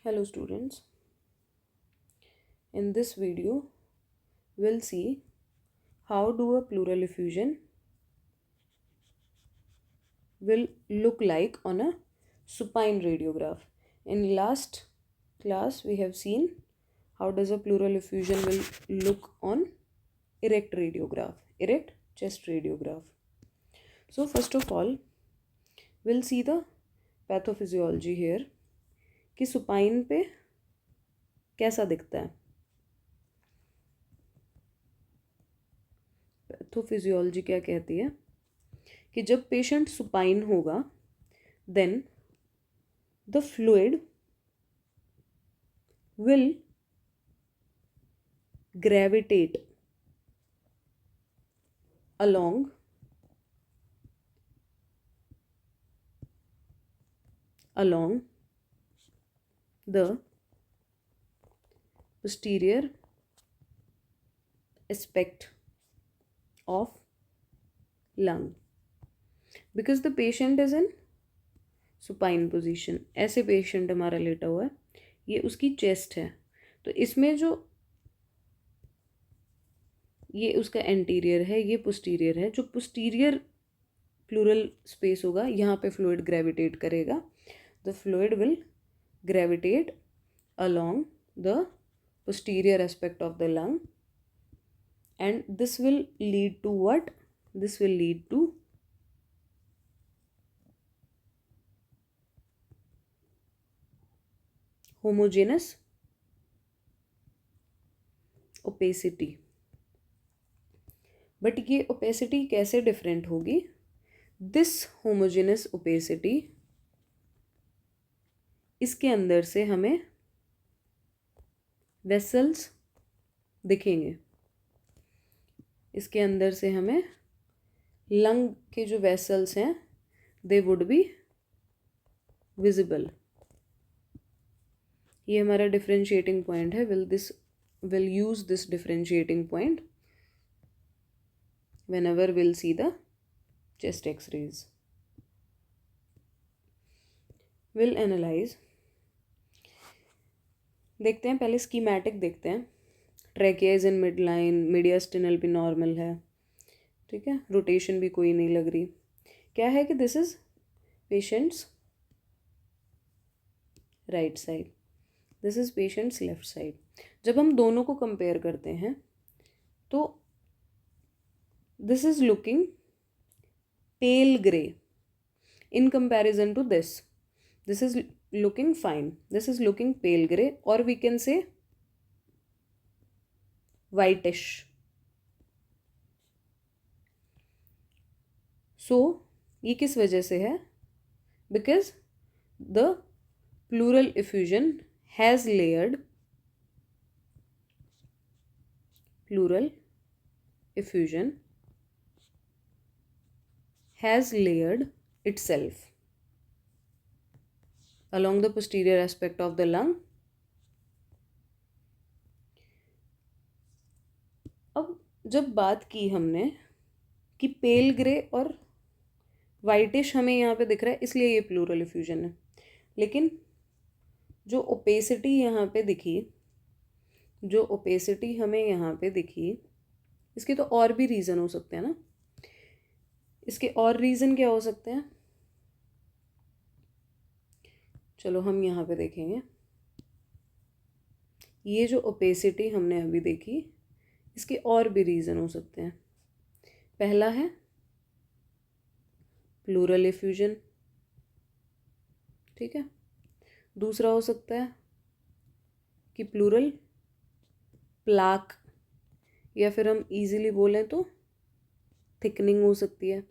Hello students, in this video we'll see how do a pleural effusion will look like on a supine radiograph. In last class we have seen how does a pleural effusion will look on erect radiograph, erect chest radiograph. So first of all we'll see the pathophysiology here कि supine पे कैसा दिखता है. Pathophysiology क्या कहती है कि जब पेशेंट सुपाइन होगा then the fluid will gravitate along the posterior aspect of lung because the patient is in supine position. ऐसे पेशेंट हमारा लेटा हुआ है, ये उसकी चेस्ट है, तो इसमें जो ये उसका एंटीरियर है, ये पोस्टीरियर है. जो पोस्टीरियर प्लूरल स्पेस होगा यहाँ पे फ्लूइड ग्रेविटेट करेगा. The fluid will gravitate along the posterior aspect of the lung and this will lead to what? This will lead to homogeneous opacity. But ये opacity कैसे different होगी? This homogeneous opacity, इसके अंदर से हमें vessels दिखेंगे. इसके अंदर से हमें लंग के जो वेसल्स हैं दे वुड बी विजिबल. ये हमारा डिफरेंशिएटिंग पॉइंट है. Will use this differentiating point whenever we'll see the chest x-rays. We'll analyze. देखते हैं, पहले स्कीमेटिक देखते हैं. Trachea is in mid line, mediastinal भी नॉर्मल है, ठीक है, रोटेशन भी कोई नहीं लग रही. क्या है कि this is patients right side, this is patients left side. जब हम दोनों को कंपेयर करते हैं तो this is looking pale gray in comparison to this. This is looking fine. This is looking pale gray or we can say whitish. So ये किस वजह से है? Because the pleural effusion has layered itself along the posterior aspect of the lung. अब जब बात की हमने कि पेल ग्रे और वाइटिश हमें यहाँ पे दिख रहा है इसलिए ये प्लूरल इफ्यूजन है, लेकिन जो ओपेसिटी यहाँ पे दिखी, जो ओपेसिटी हमें यहाँ पे दिखी, इसके तो और भी रीज़न हो सकते हैं ना. इसके और रीज़न क्या हो सकते हैं? चलो हम यहाँ पे देखेंगे. ये जो ओपेसिटी हमने अभी देखी, इसके और भी रीज़न हो सकते हैं. पहला है प्लूरल इफ्यूजन, ठीक है. दूसरा हो सकता है कि प्लूरल प्लाक, या फिर हम इजीली बोलें तो थिकनिंग हो सकती है.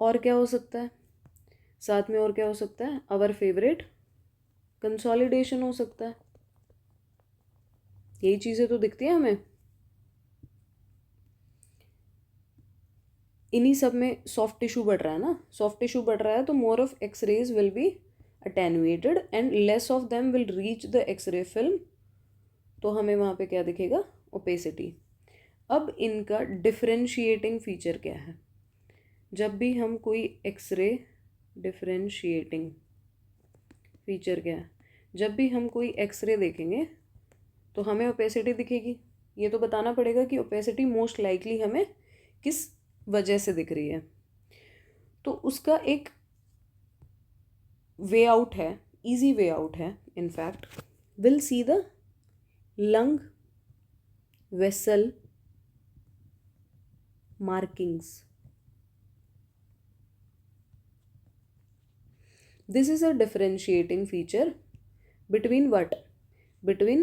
और क्या हो सकता है साथ में? और क्या हो सकता है? आवर फेवरेट कंसोलिडेशन हो सकता है. यही चीज़ें तो दिखती हैं हमें. इन्हीं सब में सॉफ्ट टिश्यू बढ़ रहा है ना. सॉफ्ट टिश्यू बढ़ रहा है तो more of x-rays will be attenuated and less of them will reach the x-ray film. तो हमें वहाँ पे क्या दिखेगा? ओपेसिटी. अब इनका डिफरेंशिएटिंग फीचर क्या है? जब भी हम कोई एक्सरे डिफरेंशिएटिंग फीचर क्या है, जब भी हम कोई एक्सरे देखेंगे तो हमें ओपेसिटी दिखेगी। ये तो बताना पड़ेगा कि ओपेसिटी मोस्ट लाइकली हमें किस वजह से दिख रही है। तो उसका एक वे आउट है, इजी वे आउट है in fact. Will see the lung vessel markings. This is a differentiating feature between what? Between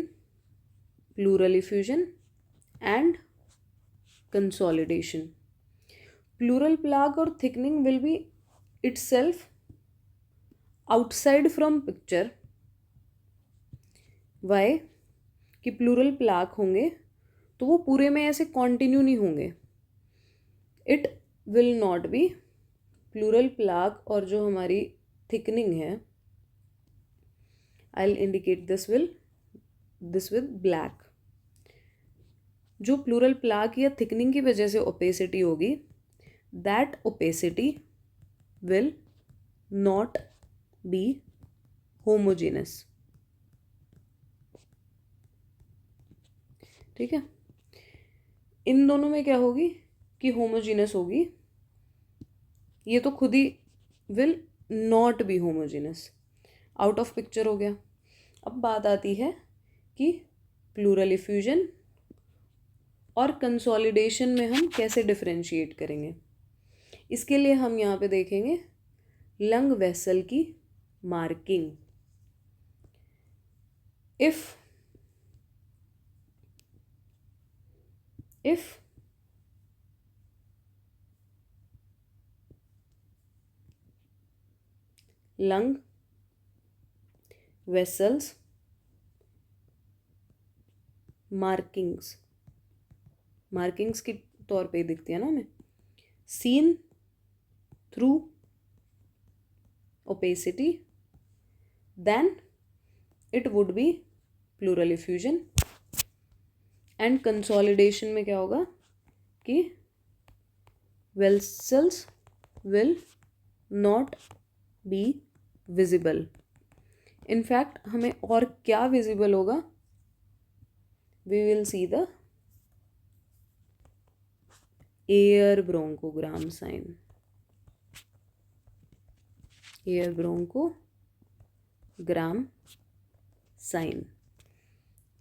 pleural effusion and consolidation. Pleural plaque or thickening will be itself outside from picture. Why? कि pleural plaque होंगे तो वो पूरे में ऐसे continue नहीं होंगे। It will not be pleural plaque और जो हमारी थिकनिंग है, I will indicate this with black. जो प्लूरल प्लाक या थिकनिंग की वजह से ओपेसिटी होगी, that opacity will not be homogeneous. ठीक है, इन दोनों में क्या होगी कि होमोजीनस होगी, ये तो खुद he will not B homogeneous, out of picture हो गया। अब बात आती है कि प्लूरल इफ्यूजन और कंसोलिडेशन में हम कैसे डिफरेंशिएट करेंगे। इसके लिए हम यहाँ पे देखेंगे लंग वेसल की मार्किंग। if lung vessels मार्किंग्स के तौर पे दिखती है ना हमें, seen through opacity, then it would be pleural effusion. And consolidation में क्या होगा कि vessels will not be visible. In fact हमें और क्या विजिबल होगा, we will see the air bronchogram sign, air bronchogram sign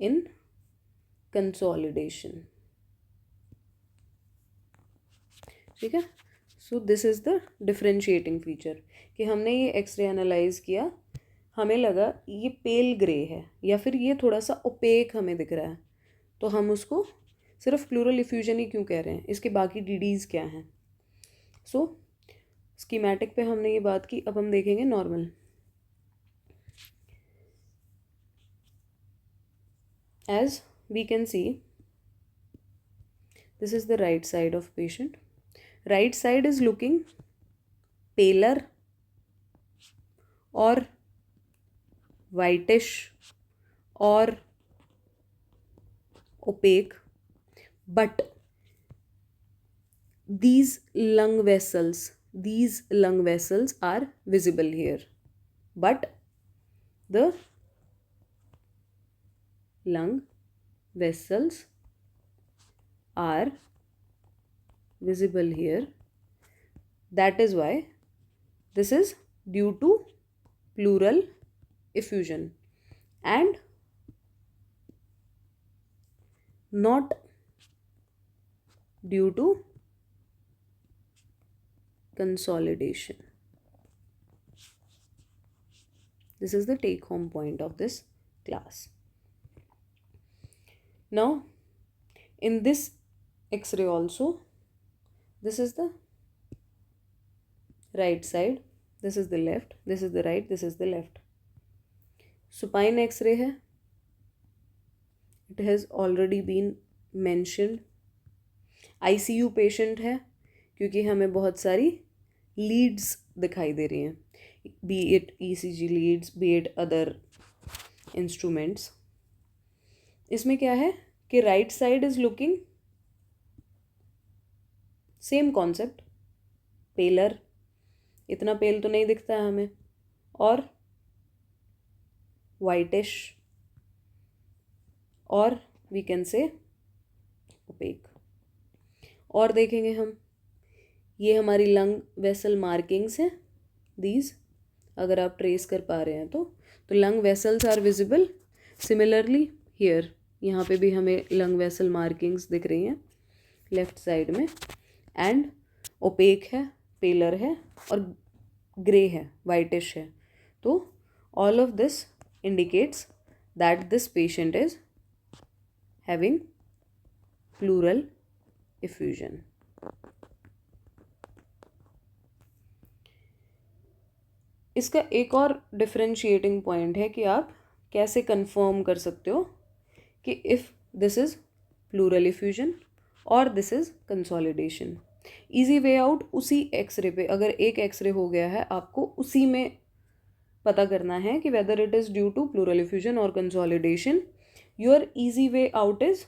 in consolidation. ठीक है, so this is the differentiating feature कि हमने ये एक्सरे एनालाइज किया, हमें लगा ये पेल ग्रे है या फिर ये थोड़ा सा ओपेक हमें दिख रहा है, तो हम उसको सिर्फ प्लूरल इफ्यूजन ही क्यों कह रहे हैं, इसके बाकी डीडीज क्या हैं। सो स्कीमेटिक पे हमने ये बात की, अब हम देखेंगे normal. As we can see, this is the right side of patient. Right side is looking paler or whitish or opaque, but these lung vessels are visible here, but the lung vessels are visible here. That is why this is due to pleural effusion and not due to consolidation. This is the take home point of this class. Now in this X-ray also, this is the right side, this is the left, this is the right, this is the left. Supine X-ray है, it has already been mentioned. ICU patient है क्योंकि हमें बहुत सारी Leeds दिखाई दे रही हैं, be it ECG leads, be it other instruments. इसमें क्या है कि right side is looking same concept, paler, इतना पेल तो नहीं दिखता है हमें, और whitish, और वी कैन से ओपेक। और देखेंगे हम, ये हमारी लंग वेसल मार्किंग्स हैं दीज, अगर आप ट्रेस कर पा रहे हैं तो lung vessels are visible. Similarly here, यहाँ पे भी हमें लंग वेसल मार्किंग्स दिख रही हैं लेफ्ट साइड में, एंड ओपेक है, पेलर है, और ग्रे है, वाइटिश है। तो all of this indicates that this patient is having pleural effusion. इसका एक और डिफरेंशिएटिंग पॉइंट है कि आप कैसे कंफर्म कर सकते हो कि if this is pleural effusion और this is consolidation. Easy way out, उसी एक्सरे पे अगर एक एक्सरे हो गया है, आपको उसी में पता करना है कि whether it is due to pleural effusion और consolidation. Your easy way out is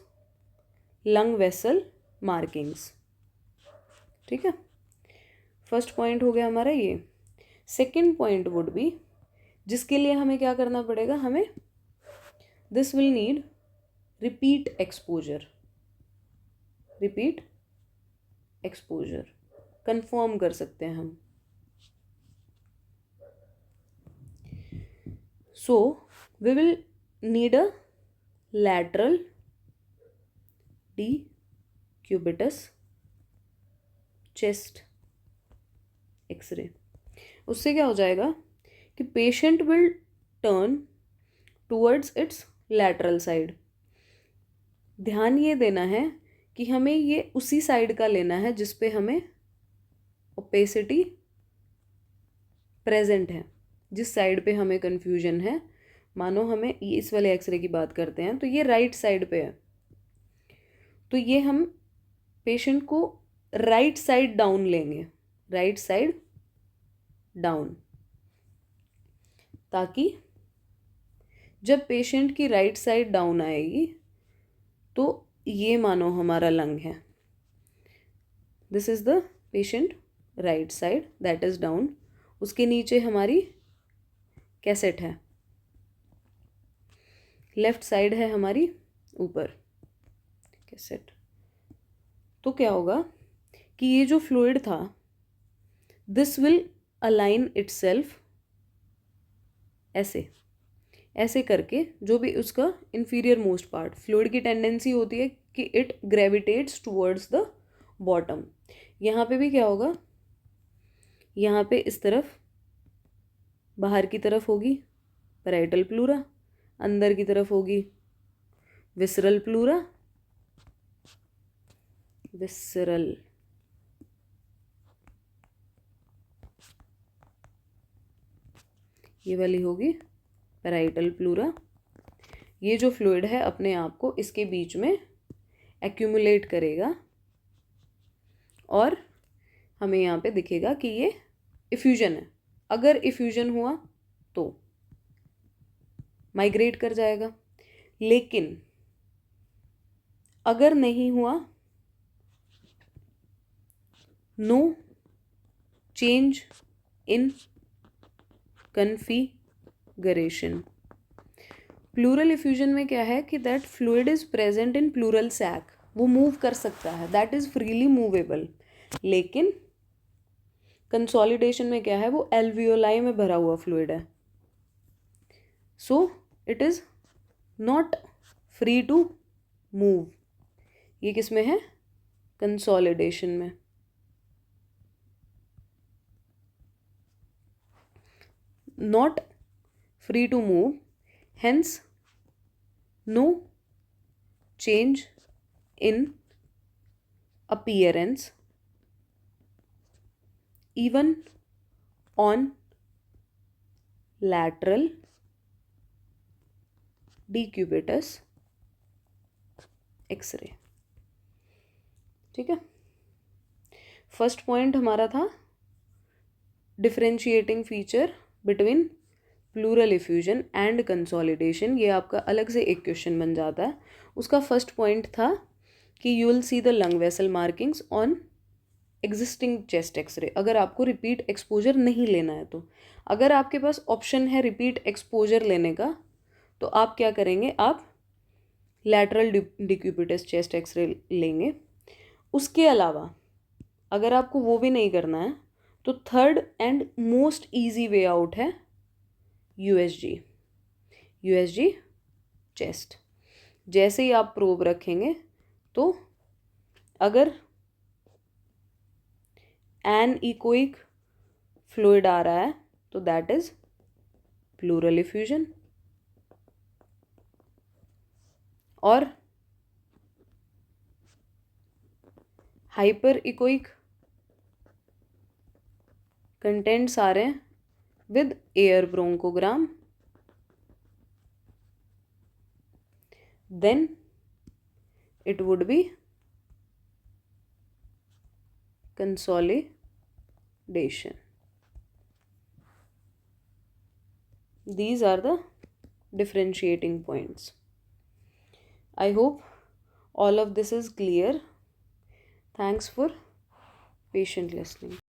lung vessel markings. ठीक है, फर्स्ट पॉइंट हो गया हमारा ये। सेकेंड पॉइंट वुड बी, जिसके लिए हमें क्या करना पड़ेगा, हमें this will need repeat exposure. Repeat exposure confirm कर सकते हैं हम। So we will need a lateral decubitus chest x ray. उससे क्या हो जाएगा कि patient will turn towards its lateral side. ध्यान ये देना है कि हमें ये उसी साइड का लेना है जिस पे हमें ओपेसिटी प्रेजेंट है, जिस साइड पे हमें कन्फ्यूजन है। मानो हमें इस वाले एक्सरे की बात करते हैं तो ये राइट साइड पे है, तो ये हम पेशेंट को राइट साइड डाउन लेंगे, राइट साइड डाउन, ताकि जब पेशेंट की राइट साइड डाउन आएगी तो ये मानो हमारा लंग है। This is the patient right side that is down. उसके नीचे हमारी कैसेट है, लेफ्ट साइड है हमारी ऊपर कैसेट। तो क्या होगा कि ये जो फ्लूइड था, दिस विल अलाइन इटसेल्फ ऐसे ऐसे करके, जो भी उसका इंफीरियर मोस्ट पार्ट, फ्लूइड की टेंडेंसी होती है कि इट ग्रेविटेट्स टुवर्ड्स द बॉटम। यहाँ पे भी क्या होगा, यहाँ पे इस तरफ बाहर की तरफ होगी पैराइटल प्लूरा, अंदर की तरफ होगी विसरल प्लूरा, विसरल। ये वाली होगी पैराइटल प्लूरा। ये जो फ्लूइड है अपने आप को इसके बीच में एक्यूमुलेट करेगा और हमें यहाँ पे दिखेगा कि ये इफ्यूजन है। अगर इफ्यूजन हुआ तो माइग्रेट कर जाएगा, लेकिन अगर नहीं हुआ, no change in configuration. Pleural effusion में क्या है कि that fluid is present in pleural sac, वो मूव कर सकता है, दैट इज फ्रीली मूवेबल। लेकिन कंसोलिडेशन में क्या है, वो एल्वियोलाई में भरा हुआ फ्लूइड है, so it is not free to move. ये किस में है, कंसोलिडेशन में। Not free to move, hence no change in appearance even on lateral decubitus x ray. ठीक है, फर्स्ट पॉइंट हमारा था differentiating feature between pleural effusion and consolidation. ये आपका अलग से एक क्वेश्चन बन जाता है। उसका फर्स्ट पॉइंट था कि you will see the lung vessel markings on existing chest x ray, अगर आपको रिपीट एक्सपोजर नहीं लेना है तो। अगर आपके पास ऑप्शन है रिपीट एक्सपोजर लेने का तो आप क्या करेंगे, आप लैटरल डिक्यूबिटस चेस्ट एक्सरे लेंगे। उसके अलावा अगर आपको वो भी नहीं करना है तो third and most easy way out है यूएसजी चेस्ट। जैसे ही आप प्रोब रखेंगे तो अगर एन इकोइक फ्लूइड आ रहा है तो दैट इज प्लूरल इफ्यूजन, और हाइपर इकोइक कंटेंट्स आ रहे हैं with air bronchogram, then it would be consolidation. These are the differentiating points. I hope all of this is clear. Thanks for patient listening.